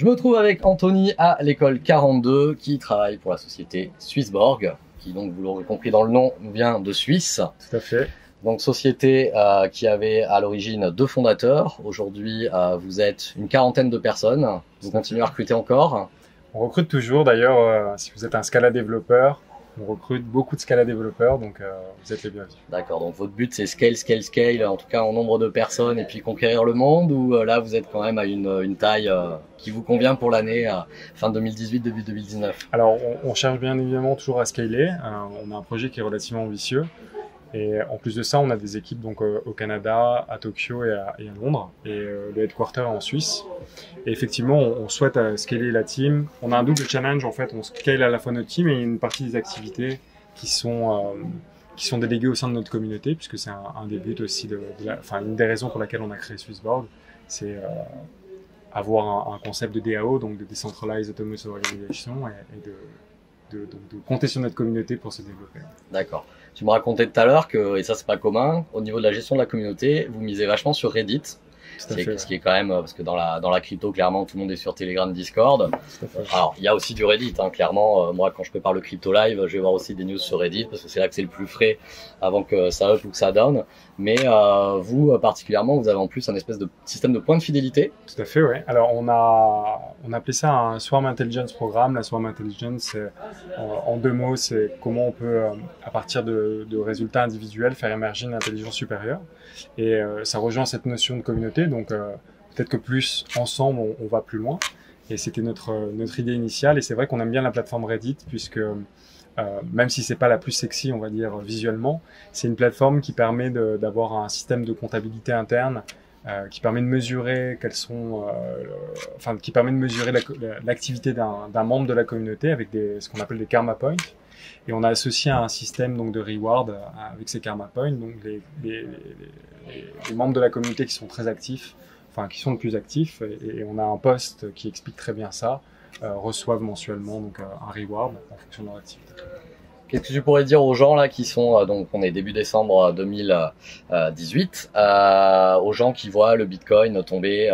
Je me trouve avec Anthony à l'école 42 qui travaille pour la société Swissborg, qui donc, vous l'aurez compris dans le nom, vient de Suisse. Tout à fait. Donc société qui avait à l'origine 2 fondateurs. Aujourd'hui, vous êtes une quarantaine de personnes. Vous continuez à recruter encore? On recrute toujours d'ailleurs, si vous êtes un Scala développeur, on recrute beaucoup de Scala développeurs, donc vous êtes les bienvenus. D'accord, donc votre but c'est scale, en tout cas en nombre de personnes et puis conquérir le monde, ou là vous êtes quand même à une taille qui vous convient pour l'année fin 2018, début 2019? Alors on cherche bien évidemment toujours à scaler, on a un projet qui est relativement ambitieux. Et en plus de ça, on a des équipes donc au Canada, à Tokyo et à Londres, et le headquarter est en Suisse. Et effectivement, on souhaite scaler la team. On a un double challenge en fait. On scale à la fois notre team et une partie des activités qui sont déléguées au sein de notre communauté, puisque c'est un des buts aussi une des raisons pour laquelle on a créé Swissborg, c'est avoir un concept de DAO, donc de Decentralized Autonomous Organization, et de compter sur notre communauté pour se développer. D'accord. Tu me racontais tout à l'heure que, et ça c'est pas commun, au niveau de la gestion de la communauté, vous misez vachement sur Reddit. Ce qui est quand même, parce que dans la crypto, clairement, tout le monde est sur Telegram, Discord. Alors, il y a aussi du Reddit, hein, clairement. Moi, quand je prépare le crypto live, je vais voir aussi des news sur Reddit, parce que c'est là que c'est le plus frais avant que ça up ou que ça down. Mais vous, particulièrement, vous avez en plus un espèce de système de points de fidélité. Tout à fait, oui. Alors, on a appelé ça un Swarm Intelligence Programme. La Swarm Intelligence, en 2 mots, c'est comment on peut, à partir de résultats individuels, faire émerger une intelligence supérieure. Et ça rejoint cette notion de communauté. Donc, peut-être que plus ensemble, on va plus loin. Et c'était notre idée initiale. Et c'est vrai qu'on aime bien la plateforme Reddit, puisque même si c'est pas la plus sexy, on va dire visuellement, c'est une plateforme qui permet d'avoir un système de comptabilité interne, qui permet de mesurer qui permet de mesurer l'activité d'un membre de la communauté avec ce qu'on appelle des karma points. Et on a associé un système donc de reward avec ces karma points. Donc les membres de la communauté qui sont très actifs, qui sont le plus actifs, et on a un post qui explique très bien ça, reçoivent mensuellement donc un reward en fonction de leur activité. Qu'est-ce que tu pourrais dire aux gens là qui sont, donc on est début décembre 2018, aux gens qui voient le Bitcoin tomber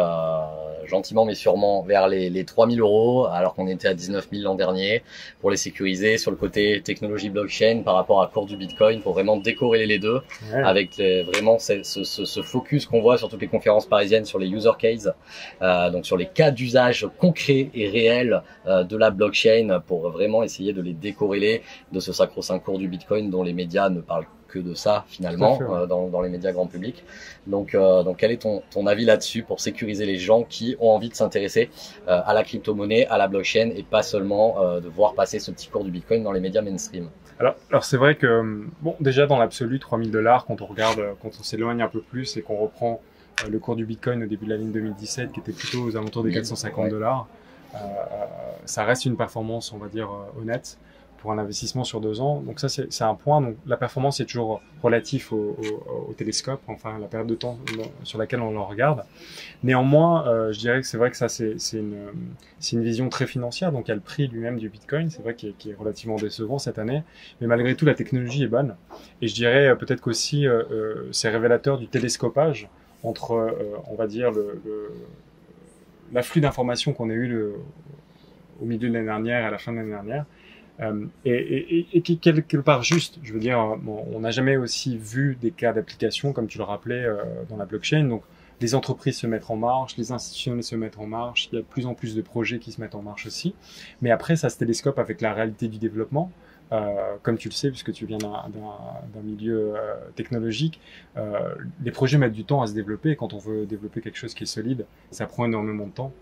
gentiment mais sûrement vers les 3000 euros, alors qu'on était à 19 000 l'an dernier, pour les sécuriser sur le côté technologie blockchain par rapport à cours du Bitcoin, pour vraiment décorréler les deux, avec vraiment ce focus qu'on voit sur toutes les conférences parisiennes sur les user cases, donc sur les cas d'usage concrets et réels de la blockchain, pour vraiment essayer de les décorréler de ce sacro-saint cours du Bitcoin dont les médias ne parlent que de ça finalement, dans les médias grand public. Donc quel est ton avis là-dessus pour sécuriser les gens qui ont envie de s'intéresser à la crypto-monnaie, à la blockchain, et pas seulement de voir passer ce petit cours du Bitcoin dans les médias mainstream? Alors c'est vrai que, bon, déjà dans l'absolu, 3000 $, quand on s'éloigne un peu plus et qu'on reprend le cours du Bitcoin au début de l'année 2017, qui était plutôt aux alentours des 450 $, ça reste une performance, on va dire, honnête pour un investissement sur 2 ans. Donc ça, c'est un point. Donc la performance est toujours relative au télescope, enfin la période de temps sur laquelle on le regarde. Néanmoins, je dirais que c'est vrai que ça, c'est une vision très financière. Donc il y a le prix lui-même du Bitcoin, c'est vrai qui est relativement décevant cette année. Mais malgré tout, la technologie est bonne. Et je dirais peut-être qu'aussi, c'est révélateur du télescopage entre, on va dire, l'afflux d'informations qu'on a eu au milieu de l'année dernière et à la fin de l'année dernière. Et qui quelque part juste, je veux dire, on n'a jamais aussi vu des cas d'application comme tu le rappelais dans la blockchain. Donc les entreprises se mettent en marche, les institutionnels se mettent en marche, il y a de plus en plus de projets qui se mettent en marche aussi. Mais après, ça se télescope avec la réalité du développement. Comme tu le sais, puisque tu viens d'un milieu technologique, les projets mettent du temps à se développer. Et quand on veut développer quelque chose qui est solide, ça prend énormément de temps.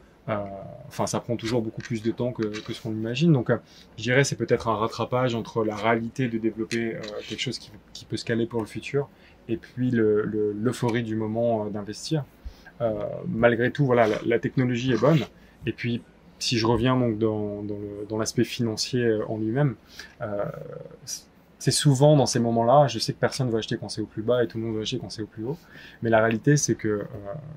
Ça prend toujours beaucoup plus de temps que ce qu'on imagine. Donc, je dirais c'est peut-être un rattrapage entre la réalité de développer quelque chose qui peut scaler pour le futur, et puis l'euphorie du moment d'investir. Malgré tout, voilà, la technologie est bonne. Et puis, si je reviens donc dans l'aspect financier en lui-même, c'est souvent dans ces moments-là, je sais que personne ne va acheter quand c'est au plus bas et tout le monde va acheter quand c'est au plus haut, mais la réalité c'est que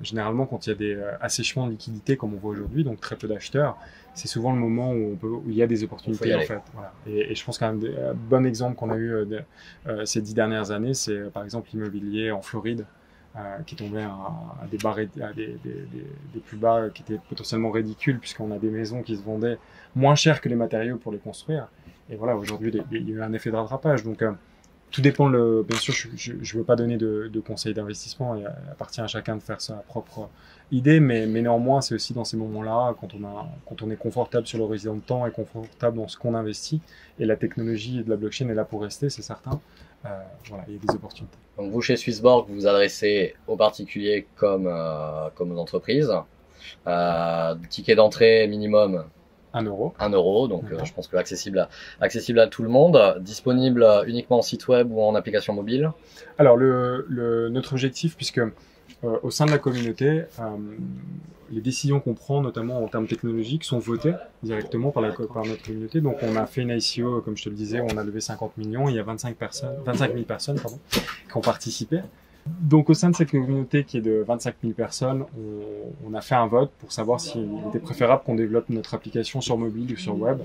généralement quand il y a des assèchements de liquidités comme on voit aujourd'hui, donc très peu d'acheteurs, c'est souvent le moment où il y a des opportunités en fait. Voilà. Et je pense qu'un bon exemple qu'on a eu ces 10 dernières années, c'est par exemple l'immobilier en Floride, qui tombaient à des barres, à des plus bas qui étaient potentiellement ridicules, puisqu'on a des maisons qui se vendaient moins cher que les matériaux pour les construire. Et voilà, aujourd'hui, il y a eu un effet de rattrapage. Donc, tout dépend. Bien sûr, je veux pas donner de conseils d'investissement. Il appartient à chacun de faire sa propre idée, mais néanmoins, c'est aussi dans ces moments-là, quand on est confortable sur l'horizon de temps et confortable dans ce qu'on investit, et la technologie de la blockchain est là pour rester, c'est certain. Voilà, il y a des opportunités. Donc vous, chez Swissborg, vous vous adressez aux particuliers comme aux entreprises. Ticket d'entrée minimum 1 euro. 1 euro, donc je pense que accessible à tout le monde, disponible uniquement en site web ou en application mobile. Alors notre objectif, puisque au sein de la communauté, les décisions qu'on prend, notamment en termes technologiques, sont votées directement par notre communauté. Donc on a fait une ICO, comme je te le disais, où on a levé 50 millions, il y a 25 000 personnes qui ont participé. Donc au sein de cette communauté qui est de 25 000 personnes, on a fait un vote pour savoir s'il était préférable qu'on développe notre application sur mobile ou sur web.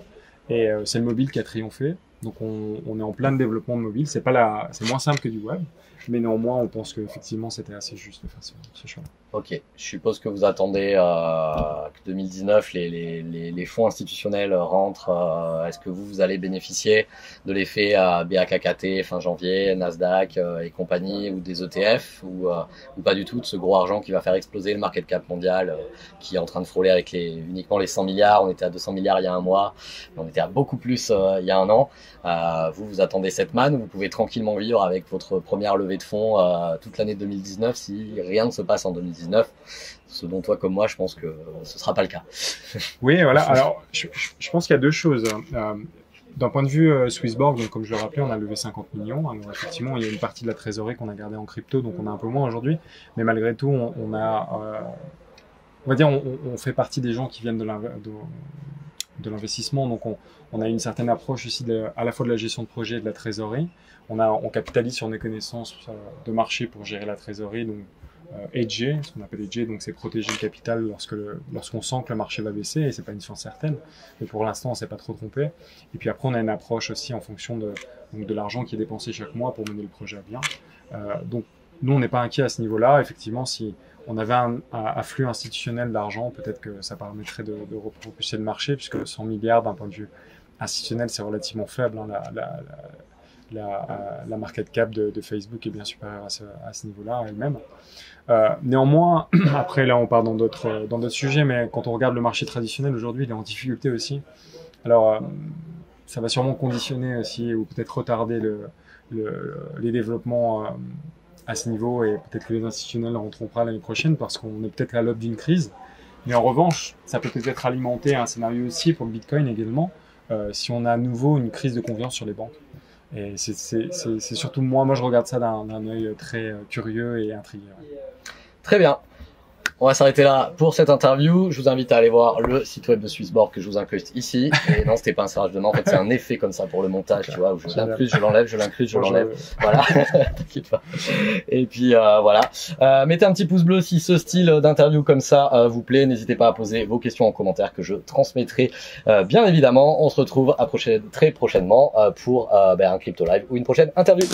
Et c'est le mobile qui a triomphé. Donc on est en plein développement de mobile. C'est moins simple que du web, mais néanmoins on pense qu'effectivement c'était assez juste de faire ce choix-là. Ok, je suppose que vous attendez que 2019 les fonds institutionnels rentrent. Est-ce que vous allez bénéficier de l'effet BAKKT fin janvier, Nasdaq et compagnie, ou des ETF, ou pas du tout, de ce gros argent qui va faire exploser le market cap mondial qui est en train de frôler avec uniquement les 100 milliards. On était à 200 milliards il y a un mois, on était à beaucoup plus il y a un an. Vous attendez cette manne, vous pouvez tranquillement vivre avec votre première levée de fonds toute l'année 2019 si rien ne se passe en 2019. Ce dont toi comme moi, je pense que ce sera pas le cas. Oui, voilà. Alors, je pense qu'il y a deux choses. D'un point de vue Swissborg, donc comme je le rappelais, on a levé 50 millions. Alors, effectivement, il y a une partie de la trésorerie qu'on a gardée en crypto, donc on a un peu moins aujourd'hui. Mais malgré tout, on va dire, on fait partie des gens qui viennent de l'investissement. Donc, on a une certaine approche aussi à la fois de la gestion de projet et de la trésorerie. On capitalise sur nos connaissances de marché pour gérer la trésorerie. Donc, hedger, ce qu'on appelle hedger, donc c'est protéger le capital lorsqu'on sent que le marché va baisser, et c'est pas une science certaine, mais pour l'instant on s'est pas trop trompé. Et puis après on a une approche aussi en fonction de l'argent qui est dépensé chaque mois pour mener le projet à bien. Donc nous on n'est pas inquiet à ce niveau-là. Effectivement, si on avait un afflux institutionnel d'argent, peut-être que ça permettrait de repropulser le marché, puisque 100 milliards d'un point de vue institutionnel c'est relativement faible, hein. La market cap de Facebook est bien supérieure à ce niveau-là elle-même. Néanmoins, après là on part dans d'autres sujets, mais quand on regarde le marché traditionnel aujourd'hui, il est en difficulté aussi. Alors ça va sûrement conditionner aussi, ou peut-être retarder les développements à ce niveau, et peut-être que les institutionnels ne rentreront pas l'année prochaine parce qu'on est peut-être à l'aube d'une crise. Mais en revanche, ça peut peut-être alimenter un scénario aussi pour le Bitcoin également, si on a à nouveau une crise de confiance sur les banques. Et c'est surtout moi je regarde ça d'un œil très curieux et intrigué. Ouais. Très bien. On va s'arrêter là pour cette interview. Je vous invite à aller voir le site web de Swissborg que je vous incruste ici. Et non, c'était pas un serrage de main. En fait, c'est un effet comme ça pour le montage, tu vois, où je l'incruste, je l'enlève, je l'incruste, je l'enlève. Voilà. T'inquiète pas. Et puis, voilà. Mettez un petit pouce bleu si ce style d'interview comme ça vous plaît. N'hésitez pas à poser vos questions en commentaire que je transmettrai, bien évidemment. On se retrouve très prochainement pour un crypto live ou une prochaine interview.